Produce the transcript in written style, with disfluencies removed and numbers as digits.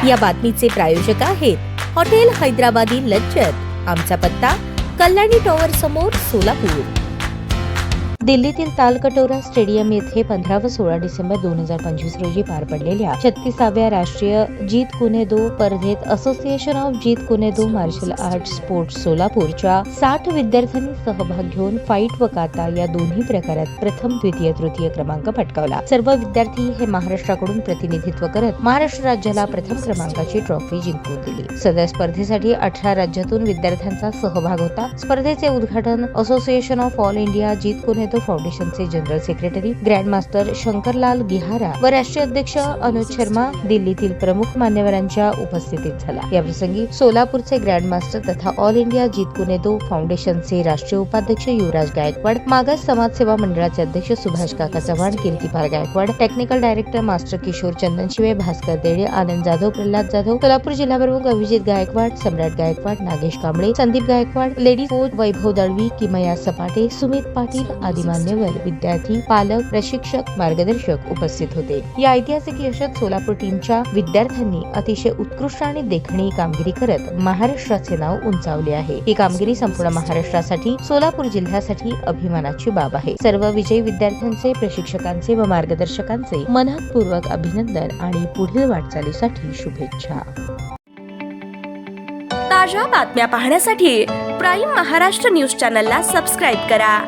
या बातमीचे प्रायोजक आहेत हॉटेल हैदराबादी लज्जत। आमचा पत्ता कल्याणी टॉवर समोर, सोलापूर। दिल्लीतील तालकटोरा स्टेडियम येथे 15 व 16 डिसेंबर 2025 रोजी पार पडलेल्या 36व्या राष्ट्रीय जीत कुनेदो स्पर्धेत association of Jeet Kune Do martial art sports सोलापूरच्या 60 विद्यार्थ्यांनी सहभाग घेऊन फाईट व काता या दोन्ही प्रकारात प्रथम, द्वितीय, तृतीय क्रमांक पटकावला। सर्व विद्यार्थी हे महाराष्ट्राकडून प्रतिनिधित्व करत महाराष्ट्र राज्याला प्रथम क्रमांकाची ट्रॉफी जिंकून दिली। सदर स्पर्धेसाठी 18 राज्यातून विद्यार्थ्यांचा सहभाग होता। स्पर्धेचे उद्घाटन association of all India Jeet Kune Do फाउंडेशनचे general secretary grand master Shankarlal Gihara व राष्ट्रीय अध्यक्ष अनुज शर्मा दिल्लीतील प्रमुख मान्यवरांच्या उपस्थितीत झाला। या प्रसंगी सोलापूरचे ग्रँड मास्टर तथा ऑल इंडिया जीत कुनेदो फाउंडेशनचे राष्ट्रीय उपाध्यक्ष युवराज गायकवाड, मागास समाज सेवा मंडळाचे अध्यक्ष सुभाष काका Chavan, Kirtipal Gaikwad, technical director master Kishor Chandanshive, Bhaskar Dede, Anand Jadhav, Pralhad Jadhav, Solapur जिल्हा प्रमुख अभिजित गायकवाड, सम्राट गायकवाड, नागेश कांबळे, संदीप गायकवाड, लेडीज कोच वैभव दळवी, किमया सपाटे, सुमित पाटील आदी मान्यवर, विद्यार्थी, पालक, प्रशिक्षक, मार्गदर्शक उपस्थित होते। या ऐतिहासिक यशात सोलापूर टीमच्या विद्यार्थ्यांनी अतिशय उत्कृष्ट आणि देखणीय कामगिरी करत महाराष्ट्राचे नाव उंचावले आहे। ही कामगिरी संपूर्ण महाराष्ट्रासाठी, सोलापूर जिल्ह्यासाठी अभिमानाची बाब आहे। सर्व विजयी विद्यार्थ्यांचे, प्रशिक्षकांचे व मार्गदर्शकांचे मनपूर्वक अभिनंदन आणि पुढील वाटचालीसाठी शुभेच्छा। ताज्या बातम्या पाहण्यासाठी प्राईम महाराष्ट्र न्यूज चॅनलला सबस्क्राईब करा।